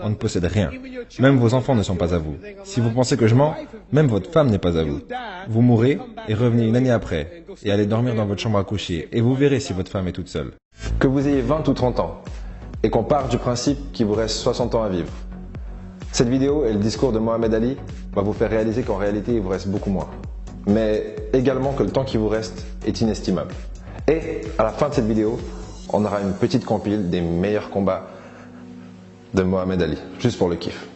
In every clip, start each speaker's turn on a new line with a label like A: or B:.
A: On ne possède rien. Même vos enfants ne sont pas à vous. Si vous pensez que je mens, même votre femme n'est pas à vous. Vous mourrez et revenez une année après et allez dormir dans votre chambre à coucher et vous verrez si votre femme est toute seule.
B: Que vous ayez 20 ou 30 ans et qu'on parte du principe qu'il vous reste 60 ans à vivre. Cette vidéo et le discours de Mohamed Ali va vous faire réaliser qu'en réalité il vous reste beaucoup moins. Mais également que le temps qui vous reste est inestimable. Et à la fin de cette vidéo, on aura une petite compile des meilleurs combats de Mohamed Ali, juste pour le kiff.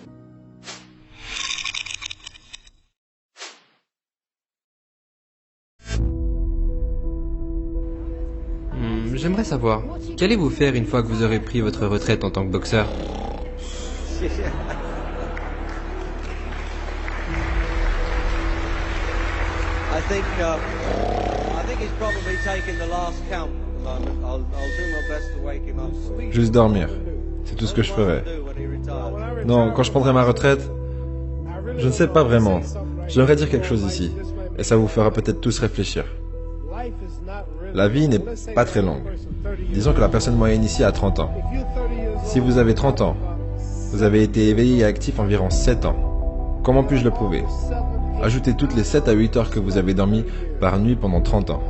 C: J'aimerais savoir, qu'allez-vous faire une fois que vous aurez pris votre retraite en tant que boxeur?
D: I think he's probably taking the last count at the moment. I'll do my best to wake him up.
A: Juste dormir. C'est tout ce que je ferai. Non, quand je prendrai ma retraite, je ne sais pas vraiment. J'aimerais dire quelque chose ici. Et ça vous fera peut-être tous réfléchir. La vie n'est pas très longue. Disons que la personne moyenne ici a 30 ans. Si vous avez 30 ans, vous avez été éveillé et actif environ 7 ans. Comment puis-je le prouver? Ajoutez toutes les 7 à 8 heures que vous avez dormi par nuit pendant 30 ans.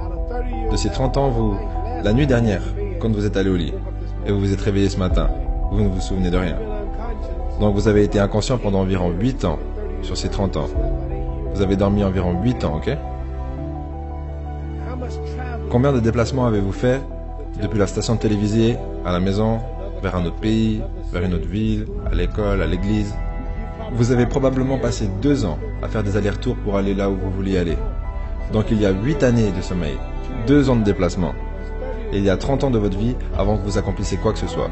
A: De ces 30 ans, la nuit dernière, quand vous êtes allé au lit, et vous vous êtes réveillé ce matin, vous ne vous souvenez de rien. Donc vous avez été inconscient pendant environ 8 ans sur ces 30 ans. Vous avez dormi environ 8 ans, ok? Combien de déplacements avez-vous fait depuis la station télévisée, à la maison, vers un autre pays, vers une autre ville, à l'école, à l'église? Vous avez probablement passé 2 ans à faire des allers-retours pour aller là où vous vouliez aller. Donc il y a 8 années de sommeil, 2 ans de déplacement. Et il y a 30 ans de votre vie avant que vous accomplissiez quoi que ce soit.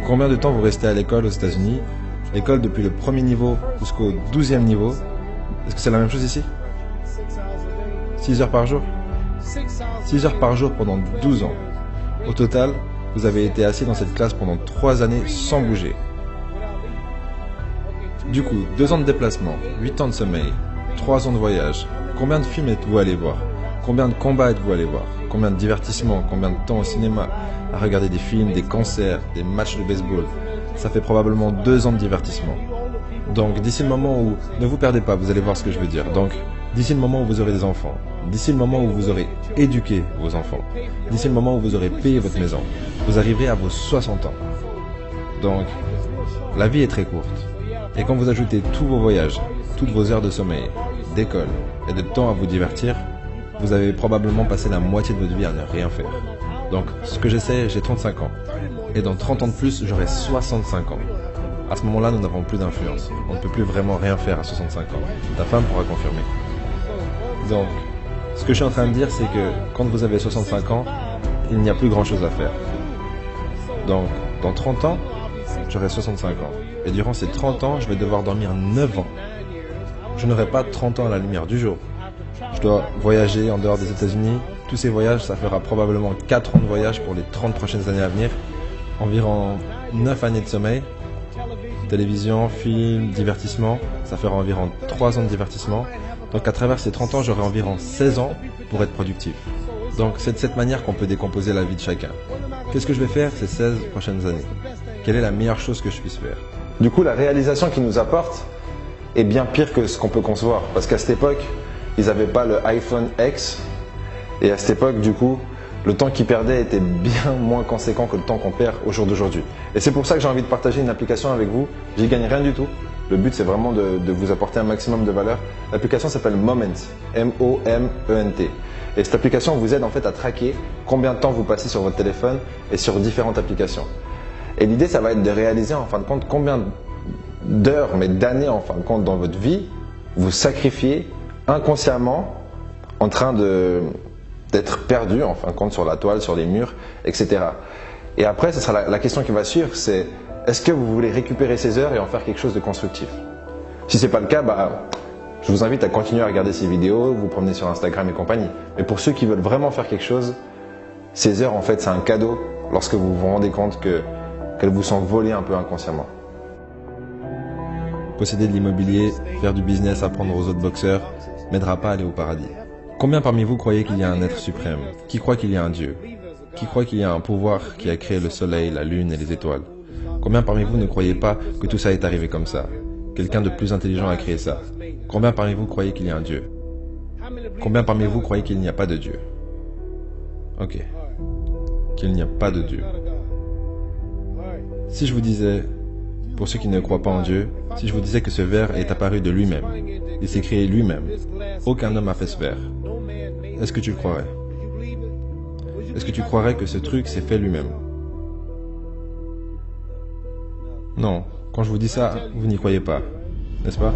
A: Combien de temps vous restez à l'école aux États-Unis? L'école depuis le premier niveau jusqu'au 12e niveau. Est-ce que c'est la même chose ici? 6 heures par jour? 6 heures par jour pendant 12 ans. Au total, vous avez été assis dans cette classe pendant 3 années sans bouger. Du coup, 2 ans de déplacement, 8 ans de sommeil, 3 ans de voyage. Combien de films êtes-vous allé voir? Combien de combats êtes-vous allé voir? Combien de divertissements? Combien de temps au cinéma? À regarder des films, des concerts, des matchs de baseball? Ça fait probablement 2 ans de divertissement. Donc, d'ici le moment où... Ne vous perdez pas, vous allez voir ce que je veux dire. Donc, d'ici le moment où vous aurez des enfants, d'ici le moment où vous aurez éduqué vos enfants, d'ici le moment où vous aurez payé votre maison, vous arriverez à vos 60 ans. Donc, la vie est très courte. Et quand vous ajoutez tous vos voyages, toutes vos heures de sommeil, d'école et de temps à vous divertir, vous avez probablement passé la moitié de votre vie à ne rien faire. Donc, ce que j'essaie, j'ai 35 ans. Et dans 30 ans de plus, j'aurai 65 ans. À ce moment-là, nous n'avons plus d'influence. On ne peut plus vraiment rien faire à 65 ans. Ta femme pourra confirmer. Donc, ce que je suis en train de dire, c'est que quand vous avez 65 ans, il n'y a plus grand-chose à faire. Donc, dans 30 ans, j'aurai 65 ans. Et durant ces 30 ans, je vais devoir dormir 9 ans. Je n'aurai pas 30 ans à la lumière du jour. Je dois voyager en dehors des États-Unis. Tous ces voyages, ça fera probablement 4 ans de voyage pour les 30 prochaines années à venir. Environ 9 années de sommeil. Télévision, film, divertissement. Ça fera environ 3 ans de divertissement. Donc à travers ces 30 ans, j'aurai environ 16 ans pour être productif. Donc c'est de cette manière qu'on peut décomposer la vie de chacun. Qu'est-ce que je vais faire ces 16 prochaines années? Quelle est la meilleure chose que je puisse faire?
B: Du coup, la réalisation qu'ils nous apportent est bien pire que ce qu'on peut concevoir. Parce qu'à cette époque, ils n'avaient pas le iPhone X. Et à cette époque, du coup, le temps qu'ils perdaient était bien moins conséquent que le temps qu'on perd au jour d'aujourd'hui. Et c'est pour ça que j'ai envie de partager une application avec vous. J'y gagne rien du tout. Le but, c'est vraiment de vous apporter un maximum de valeur. L'application s'appelle Moment, M-O-M-E-N-T. Et cette application vous aide en fait à traquer combien de temps vous passez sur votre téléphone et sur différentes applications. Et l'idée, ça va être de réaliser en fin de compte combien d'heures, mais d'années en fin de compte dans votre vie, vous sacrifiez inconsciemment en train d'être perdu en fin de compte sur la toile, sur les murs, etc. Et après, ce sera la question qui va suivre, c'est est-ce que vous voulez récupérer ces heures et en faire quelque chose de constructif? Si ce n'est pas le cas, je vous invite à continuer à regarder ces vidéos, vous promener sur Instagram et compagnie. Mais pour ceux qui veulent vraiment faire quelque chose, ces heures, en fait, c'est un cadeau lorsque vous vous rendez compte qu'elles vous sont volées un peu inconsciemment.
A: Posséder de l'immobilier, faire du business, apprendre aux autres boxeurs, m'aidera pas à aller au paradis. Combien parmi vous croyez qu'il y a un être suprême? Qui croit qu'il y a un Dieu? Qui croit qu'il y a un pouvoir qui a créé le soleil, la lune et les étoiles? Combien parmi vous ne croyez pas que tout ça est arrivé comme ça? Quelqu'un de plus intelligent a créé ça. Combien parmi vous croyez qu'il y a un Dieu? Combien parmi vous croyez qu'il n'y a pas de Dieu? Ok. Qu'il n'y a pas de Dieu. Si je vous disais, pour ceux qui ne croient pas en Dieu, si je vous disais que ce verre est apparu de lui-même, il s'est créé lui-même, aucun homme n'a fait ce verre, est-ce que tu le croirais? Est-ce que tu croirais que ce truc s'est fait lui-même? Non, quand je vous dis ça, vous n'y croyez pas, n'est-ce pas?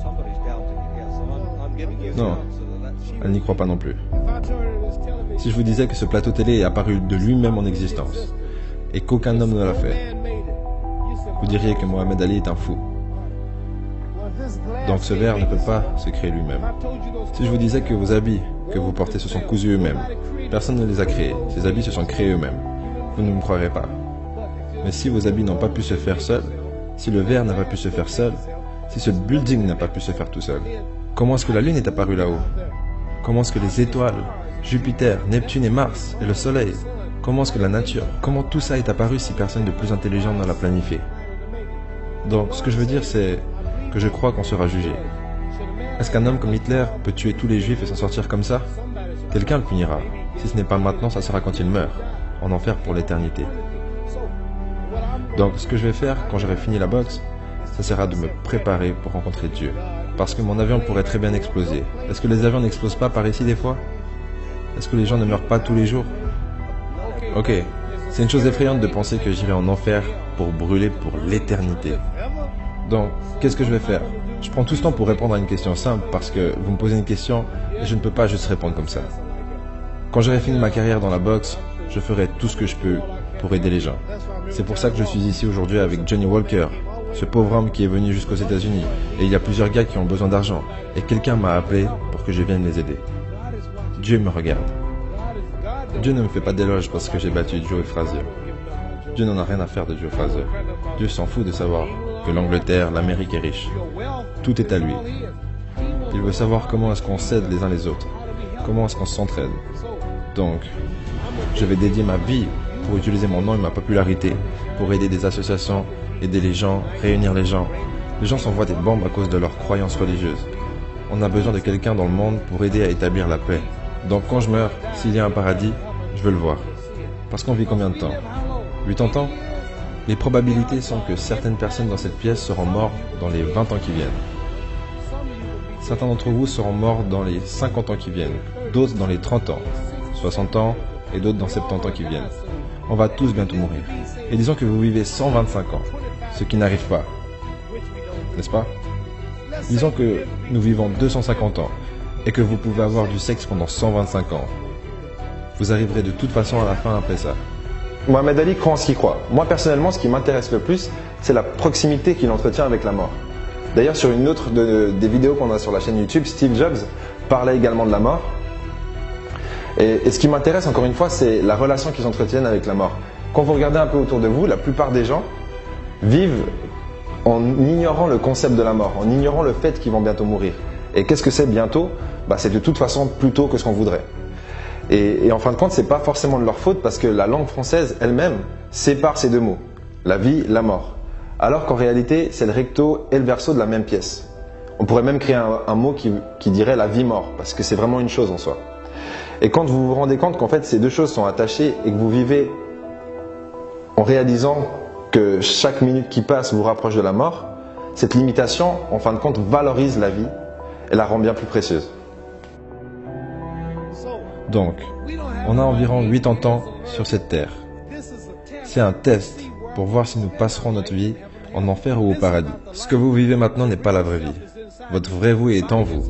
D: Somebody's doubting it, yes. I'm giving you the
A: Non,
D: answer that
A: elle n'y croit pas non plus. Si je vous disais que ce plateau télé est apparu de lui-même en existence, et qu'aucun homme ne l'a fait, vous diriez que Mohamed Ali est un fou. Donc ce verre ne peut pas se créer lui-même. Si je vous disais que vos habits que vous portez se sont cousus eux-mêmes, personne ne les a créés, ces habits se sont créés eux-mêmes, vous ne me croirez pas. Mais si vos habits n'ont pas pu se faire seuls, si le verre n'a pas pu se faire seul, si ce building n'a pas pu se faire tout seul, comment est-ce que la Lune est apparue là-haut? Comment est-ce que les étoiles, Jupiter, Neptune et Mars, et le Soleil, comment est-ce que la nature, comment tout ça est apparu si personne de plus intelligent ne l'a planifié? Donc ce que je veux dire c'est que je crois qu'on sera jugé. Est-ce qu'un homme comme Hitler peut tuer tous les juifs et s'en sortir comme ça? Quelqu'un le punira. Si ce n'est pas maintenant, ça sera quand il meurt, en enfer pour l'éternité. Donc ce que je vais faire quand j'aurai fini la boxe, ça sera de me préparer pour rencontrer Dieu. Parce que mon avion pourrait très bien exploser. Est-ce que les avions n'explosent pas par ici des fois? Est-ce que les gens ne meurent pas tous les jours? Ok, c'est une chose effrayante de penser que j'irai en enfer pour brûler pour l'éternité. Donc, qu'est-ce que je vais faire? Je prends tout ce temps pour répondre à une question simple parce que vous me posez une question et je ne peux pas juste répondre comme ça. Quand j'aurai fini ma carrière dans la boxe, je ferai tout ce que je peux pour aider les gens. C'est pour ça que je suis ici aujourd'hui avec Johnny Walker, ce pauvre homme qui est venu jusqu'aux États-Unis. Et il y a plusieurs gars qui ont besoin d'argent. Et quelqu'un m'a appelé pour que je vienne les aider. Dieu me regarde. Dieu ne me fait pas d'éloge parce que j'ai battu Joe Frazier. Dieu n'en a rien à faire de Joe Frazier. Dieu s'en fout de savoir que l'Angleterre, l'Amérique est riche. Tout est à lui. Il veut savoir comment est-ce qu'on s'aide les uns les autres. Comment est-ce qu'on s'entraide. Donc, je vais dédier ma vie pour utiliser mon nom et ma popularité, pour aider des associations, aider les gens, réunir les gens. Les gens s'envoient des bombes à cause de leurs croyances religieuses. On a besoin de quelqu'un dans le monde pour aider à établir la paix. Donc quand je meurs, s'il y a un paradis, je veux le voir. Parce qu'on vit combien de temps? 80 ans? Les probabilités sont que certaines personnes dans cette pièce seront mortes dans les 20 ans qui viennent. Certains d'entre vous seront morts dans les 50 ans qui viennent, d'autres dans les 30 ans, 60 ans et d'autres dans 70 ans qui viennent. On va tous bientôt mourir. Et disons que vous vivez 125 ans, ce qui n'arrive pas. N'est-ce pas? Disons que nous vivons 250 ans et que vous pouvez avoir du sexe pendant 125 ans. Vous arriverez de toute façon à la fin après ça.
B: Mohamed Ali croit en ce qu'il croit. Moi personnellement, ce qui m'intéresse le plus, c'est la proximité qu'il entretient avec la mort. D'ailleurs, sur une autre des vidéos qu'on a sur la chaîne YouTube, Steve Jobs parlait également de la mort. Et ce qui m'intéresse encore une fois, c'est la relation qu'ils entretiennent avec la mort. Quand vous regardez un peu autour de vous, la plupart des gens vivent en ignorant le concept de la mort, en ignorant le fait qu'ils vont bientôt mourir. Et qu'est-ce que c'est bientôt? C'est de toute façon plus tôt que ce qu'on voudrait. Et en fin de compte, c'est pas forcément de leur faute parce que la langue française elle-même sépare ces deux mots, la vie, la mort. Alors qu'en réalité, c'est le recto et le verso de la même pièce. On pourrait même créer un mot qui dirait la vie-mort, parce que c'est vraiment une chose en soi. Et quand vous vous rendez compte qu'en fait ces deux choses sont attachées et que vous vivez en réalisant que chaque minute qui passe vous rapproche de la mort, cette limitation, en fin de compte, valorise la vie et la rend bien plus précieuse.
A: Donc, on a environ 80 ans sur cette terre. C'est un test pour voir si nous passerons notre vie en enfer ou au paradis. Ce que vous vivez maintenant n'est pas la vraie vie. Votre vrai vous est en vous.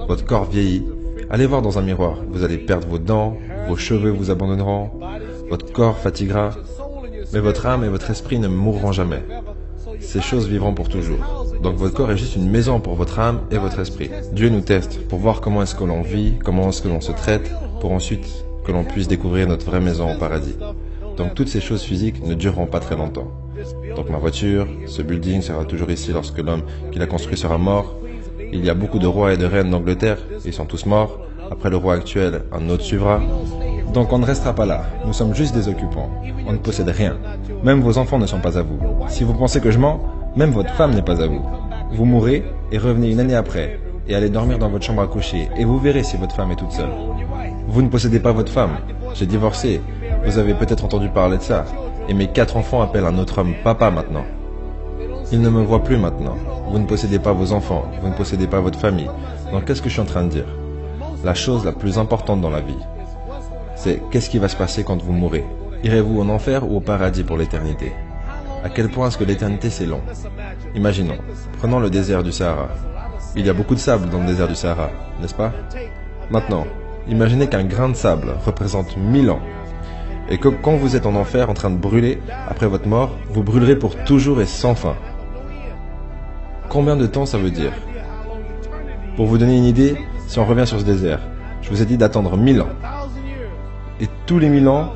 A: Votre corps vieillit. Allez voir dans un miroir. Vous allez perdre vos dents, vos cheveux vous abandonneront, votre corps fatiguera, mais votre âme et votre esprit ne mourront jamais. Ces choses vivront pour toujours. Donc votre corps est juste une maison pour votre âme et votre esprit. Dieu nous teste pour voir comment est-ce que l'on vit, comment est-ce que l'on se traite, pour ensuite que l'on puisse découvrir notre vraie maison au paradis. Donc toutes ces choses physiques ne dureront pas très longtemps. Donc ma voiture, ce building sera toujours ici lorsque l'homme qui l'a construit sera mort. Il y a beaucoup de rois et de reines d'Angleterre, ils sont tous morts. Après le roi actuel, un autre suivra. Donc on ne restera pas là, nous sommes juste des occupants. On ne possède rien. Même vos enfants ne sont pas à vous. Si vous pensez que je mens, même votre femme n'est pas à vous. Vous mourrez et revenez une année après et allez dormir dans votre chambre à coucher et vous verrez si votre femme est toute seule. Vous ne possédez pas votre femme. J'ai divorcé. Vous avez peut-être entendu parler de ça. Et mes 4 enfants appellent un autre homme papa maintenant. Ils ne me voient plus maintenant. Vous ne possédez pas vos enfants. Vous ne possédez pas votre famille. Donc qu'est-ce que je suis en train de dire? La chose la plus importante dans la vie, c'est qu'est-ce qui va se passer quand vous mourrez? Irez-vous en enfer ou au paradis pour l'éternité? À quel point est-ce que l'éternité c'est long? Imaginons, prenons le désert du Sahara. Il y a beaucoup de sable dans le désert du Sahara, n'est-ce pas? Maintenant, imaginez qu'un grain de sable représente 1000 ans. Et que quand vous êtes en enfer en train de brûler, après votre mort, vous brûlerez pour toujours et sans fin. Combien de temps ça veut dire? Pour vous donner une idée, si on revient sur ce désert, je vous ai dit d'attendre 1000 ans. Et tous les 1000 ans,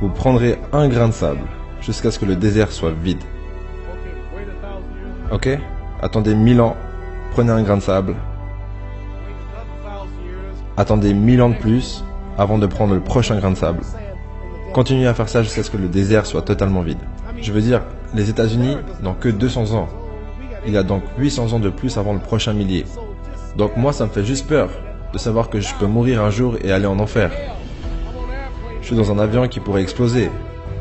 A: vous prendrez un grain de sable, jusqu'à ce que le désert soit vide. Ok? Attendez 1000 ans, prenez un grain de sable. Attendez 1000 ans de plus, avant de prendre le prochain grain de sable. Continuez à faire ça jusqu'à ce que le désert soit totalement vide. Je veux dire, les États-Unis n'ont que 200 ans. Il y a donc 800 ans de plus avant le prochain millier. Donc moi, ça me fait juste peur de savoir que je peux mourir un jour et aller en enfer. Je suis dans un avion qui pourrait exploser.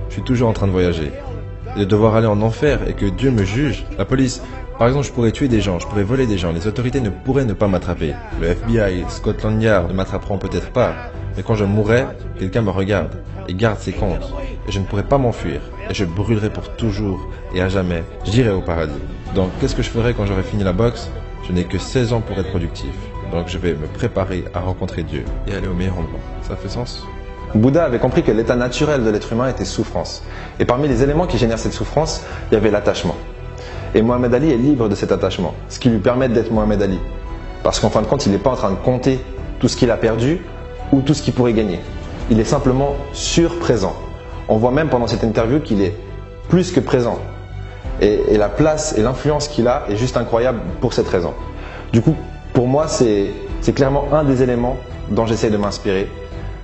A: Je suis toujours en train de voyager. Et de devoir aller en enfer et que Dieu me juge. La police, par exemple, je pourrais tuer des gens, je pourrais voler des gens. Les autorités ne pourraient ne pas m'attraper. Le FBI, Scotland Yard ne m'attraperont peut-être pas. Mais quand je mourrai, quelqu'un me regarde et garde ses comptes. Et je ne pourrai pas m'enfuir. Et je brûlerai pour toujours et à jamais. J'irai au paradis. Donc, qu'est-ce que je ferai quand j'aurai fini la boxe? Je n'ai que 16 ans pour être productif. Donc, je vais me préparer à rencontrer Dieu et aller au meilleur endroit. Ça fait sens?
B: Bouddha avait compris que l'état naturel de l'être humain était souffrance. Et parmi les éléments qui génèrent cette souffrance, il y avait l'attachement. Et Mohamed Ali est libre de cet attachement, ce qui lui permet d'être Mohamed Ali. Parce qu'en fin de compte, il n'est pas en train de compter tout ce qu'il a perdu ou tout ce qu'il pourrait gagner. Il est simplement surprésent. On voit même pendant cette interview qu'il est plus que présent. Et la place et l'influence qu'il a est juste incroyable pour cette raison. Du coup, pour moi, c'est clairement un des éléments dont j'essaie de m'inspirer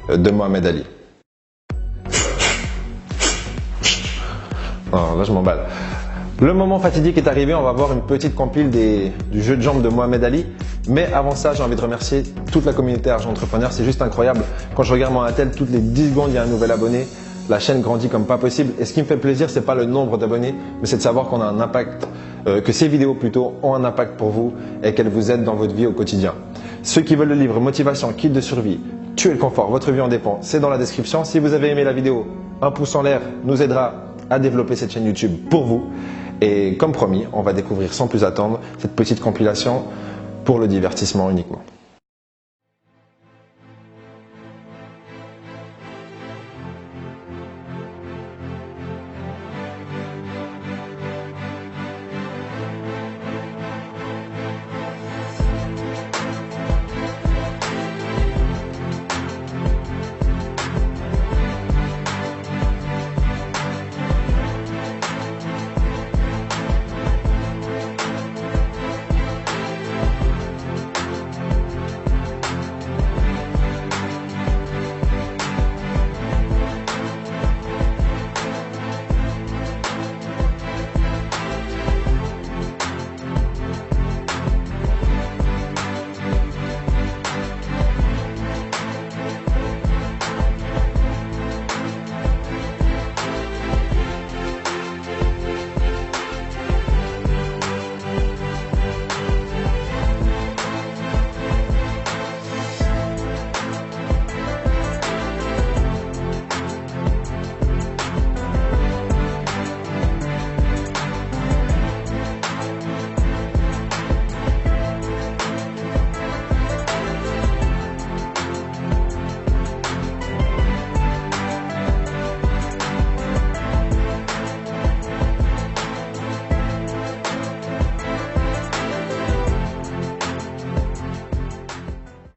B: de Mohamed Ali. Oh, là, je m'emballe. Le moment fatidique est arrivé, on va voir une petite compile du jeu de jambes de Mohamed Ali. Mais avant ça, j'ai envie de remercier toute la communauté Argent Entrepreneur. C'est juste incroyable. Quand je regarde mon Intel, toutes les 10 secondes, il y a un nouvel abonné. La chaîne grandit comme pas possible. Et ce qui me fait plaisir, c'est pas le nombre d'abonnés, mais c'est de savoir qu'on a un impact, que ces vidéos plutôt ont un impact pour vous et qu'elles vous aident dans votre vie au quotidien. Ceux qui veulent le livre Motivation, Kit de survie, Tuer le confort, votre vie en dépend, c'est dans la description. Si vous avez aimé la vidéo, un pouce en l'air nous aidera à développer cette chaîne YouTube pour vous. Et comme promis, on va découvrir sans plus attendre cette petite compilation pour le divertissement uniquement.